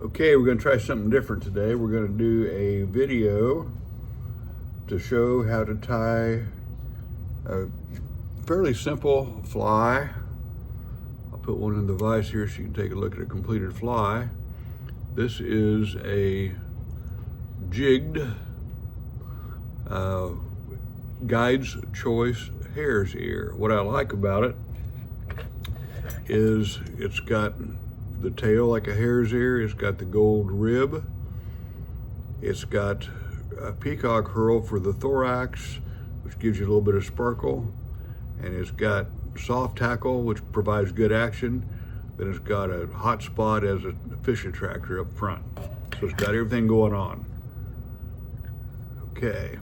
Okay, we're going to try something different today. We're going to do a video to show how to tie a fairly simple fly. I'll put one in the vise here so you can take a look at a completed fly. This is a jigged Guide's Choice hare's ear. What I like about it is it's got the tail like a hare's ear, it's got the gold rib, it's got a peacock herl for the thorax, which gives you a little bit of sparkle, and it's got soft tackle, which provides good action. Then it's got a hot spot as a fish attractor up front. So it's got everything going on. Okay.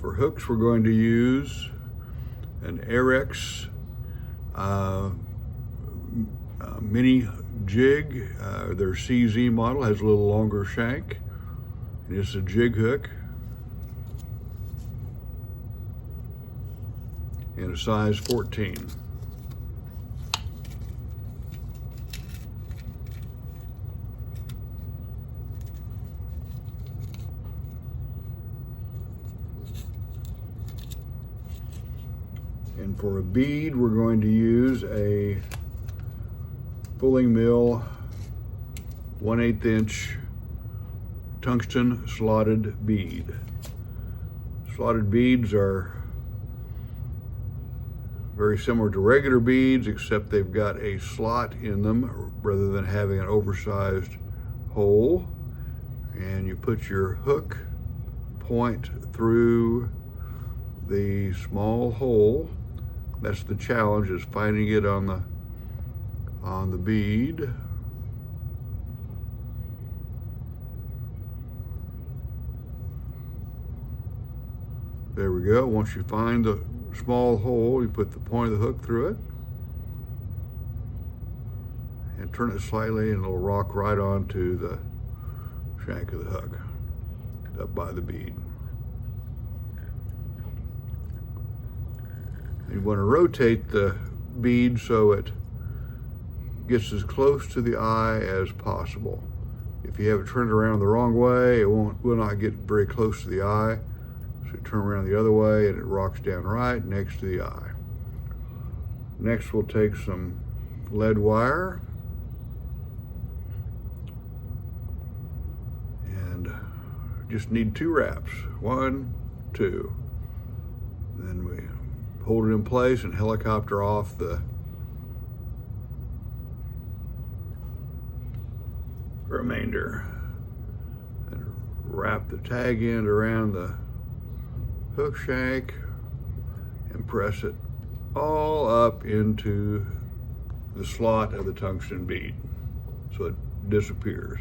For hooks, we're going to use an Arex mini jig. Their CZ model has a little longer shank, and it's a jig hook in a size 14. And for a bead, we're going to use a fulling mill 1/8 inch tungsten slotted bead. Slotted beads are very similar to regular beads, except they've got a slot in them rather than having an oversized hole. And you put your hook point through the small hole. That's the challenge, is finding it on the bead. There we go. Once you find the small hole, you put the point of the hook through it and turn it slightly, and it'll rock right onto the shank of the hook up by the bead. You want to rotate the bead so it gets as close to the eye as possible. If you have it turned around the wrong way, it will not get very close to the eye. So you turn around the other way and it rocks down right next to the eye. Next, we'll take some lead wire and just need 2 wraps. 1, 2. Then we hold it in place and helicopter off the remainder, and wrap the tag end around the hook shank and press it all up into the slot of the tungsten bead so it disappears.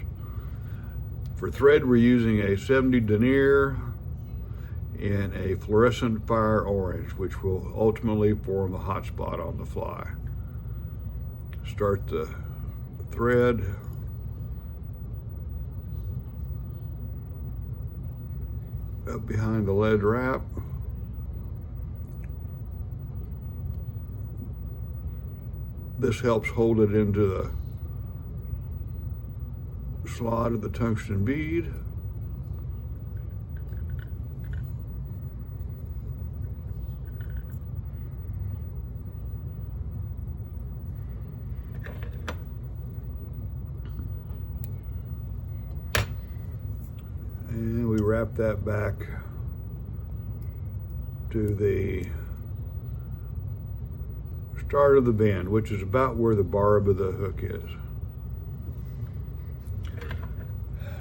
For thread, we're using a 70 denier in a fluorescent fire orange, which will ultimately form the hot spot on the fly. Start the thread up behind the lead wrap. This helps hold it into the slot of the tungsten bead. And we wrap that back to the start of the bend, which is about where the barb of the hook is.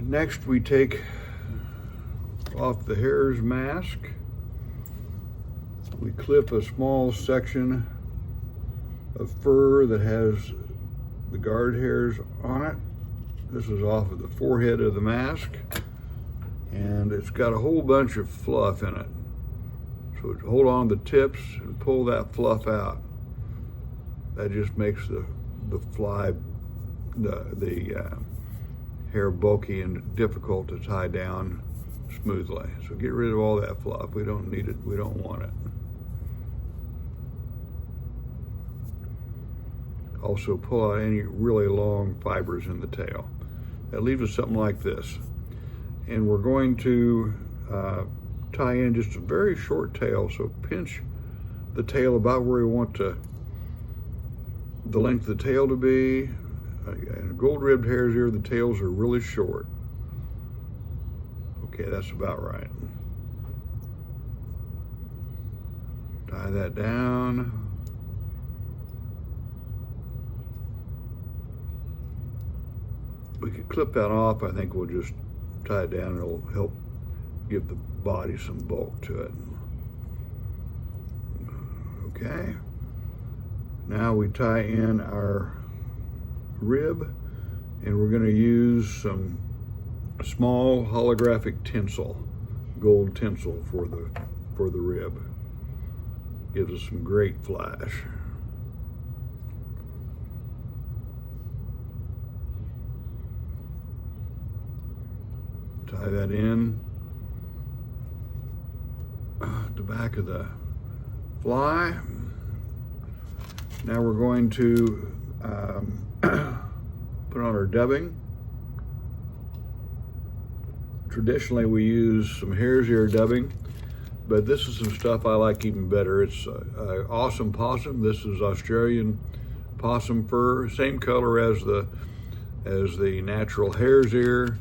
Next, we take off the hare's mask. We clip a small section of fur that has the guard hairs on it. This is off of the forehead of the mask, and it's got a whole bunch of fluff in it. So hold on to the tips and pull that fluff out. That just makes the fly, the hair bulky and difficult to tie down smoothly. So get rid of all that fluff. We don't need it, we don't want it. also pull out any really long fibers in the tail. That leaves us something like this. And we're going to tie in just a very short tail, so pinch the tail about where we want the length of the tail to be. And gold-ribbed hares here, the tails are really short. Okay, that's about right. Tie that down. We could clip that off. I think we'll just tie it down. It'll help give the body some bulk to it. Okay. Now we tie in our rib, and we're going to use some small holographic tinsel, gold tinsel for the rib. Gives us some great flash. Tie that in the back of the fly. Now we're going to put on our dubbing. Traditionally we use some hare's ear dubbing, but this is some stuff I like even better. It's awesome possum. This is Australian possum fur, same color as the natural hare's ear,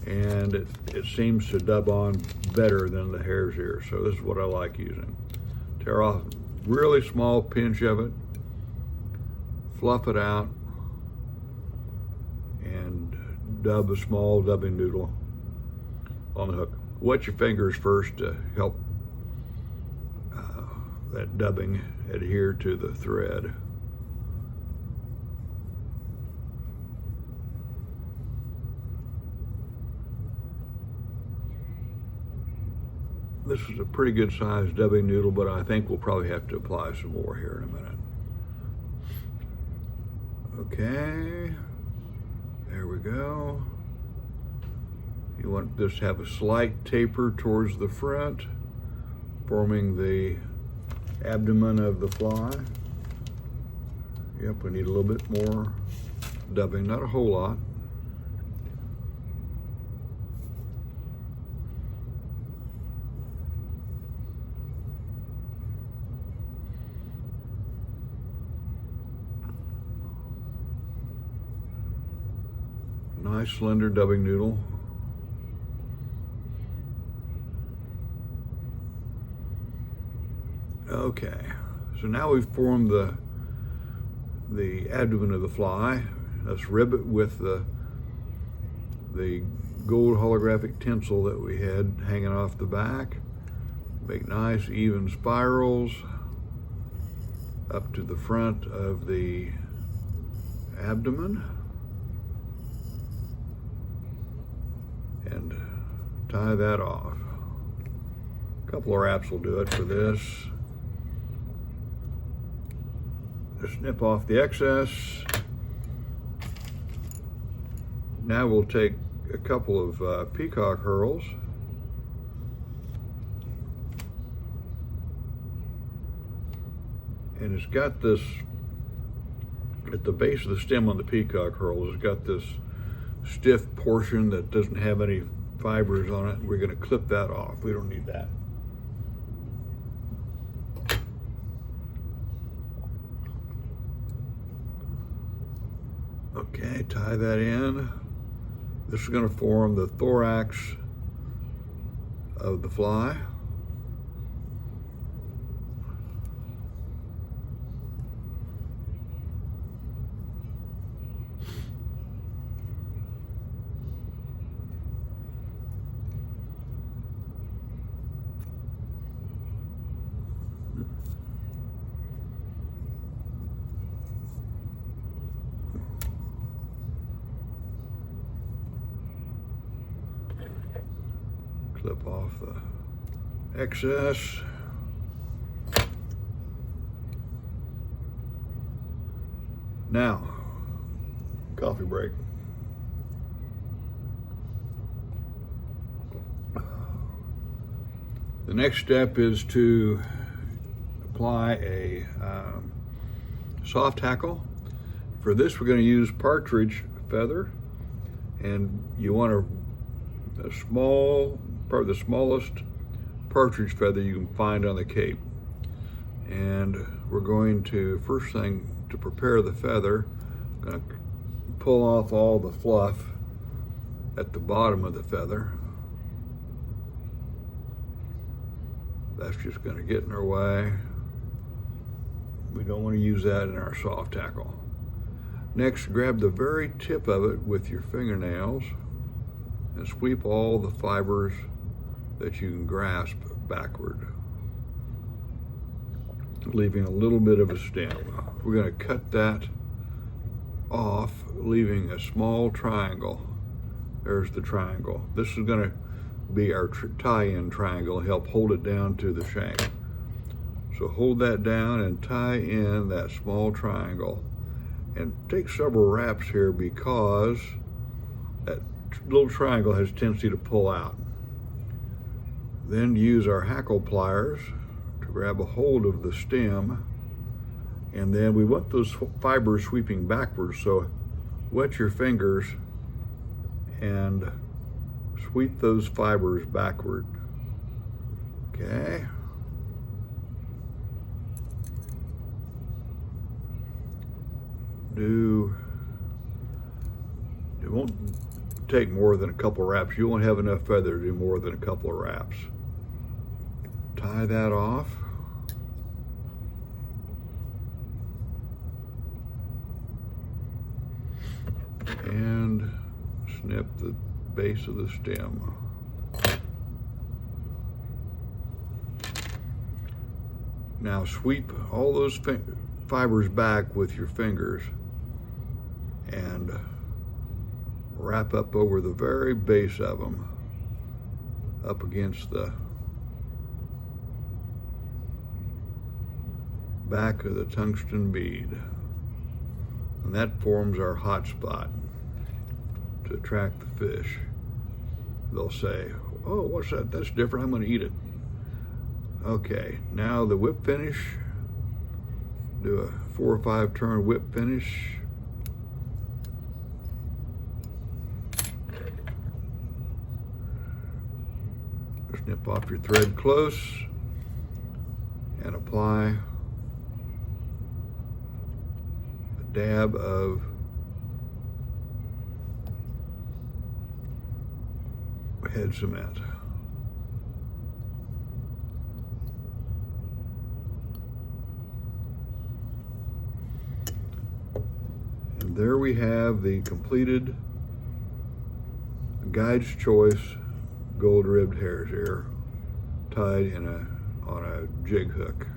and it seems to dub on better than the hare's ear. So this is what I like using. Tear off really small pinch of it, fluff it out, and dub a small dubbing noodle on the hook. Wet your fingers first to help that dubbing adhere to the thread. This is a pretty good sized dubbing noodle, but I think we'll probably have to apply some more here in a minute. Okay, there we go. You want this to have a slight taper towards the front, forming the abdomen of the fly. Yep, we need a little bit more dubbing, not a whole lot. Nice slender dubbing noodle. Okay, so now we've formed the abdomen of the fly. Let's rib it with the gold holographic tinsel that we had hanging off the back. Make nice even spirals up to the front of the abdomen. And tie that off. A couple of wraps will do it for this. Just snip off the excess. Now we'll take a couple of peacock herls. And it's got this, at the base of the stem on the peacock herl, it's got this stiff portion that doesn't have any fibers on it. We're going to clip that off. We don't need that. Okay, tie that in. This is going to form the thorax of the fly. Clip off the excess. Now, coffee break. The next step is to apply a soft tackle. For this, we're going to use partridge feather, and you want a small, probably the smallest partridge feather you can find on the Cape. And we're going to, first thing to prepare the feather, going to pull off all the fluff at the bottom of the feather. That's just going to get in our way. We don't want to use that in our soft tackle. Next, grab the very tip of it with your fingernails and sweep all the fibers that you can grasp backward, leaving a little bit of a stem. We're going to cut that off, leaving a small triangle. There's the triangle. This is going to be our tie-in triangle, help hold it down to the shank. So hold that down and tie in that small triangle, and take several wraps here because that little triangle has a tendency to pull out. Then use our hackle pliers to grab a hold of the stem, and then we want those fibers sweeping backwards, so wet your fingers and sweep those fibers backward. Okay. It won't take more than a couple wraps. You won't have enough feather to do more than a couple of wraps. Tie that off. And snip the base of the stem. Now sweep all those fibers back with your fingers and wrap up over the very base of them, up against the back of the tungsten bead. And that forms our hot spot to attract the fish. They'll say, oh, what's that? That's different, I'm gonna eat it. Okay, now the whip finish. Do a 4 or 5 turn whip finish. Snip off your thread close and apply a dab of head cement. And there we have the completed Guide's Choice gold ribbed hare's ear tied on a jig hook.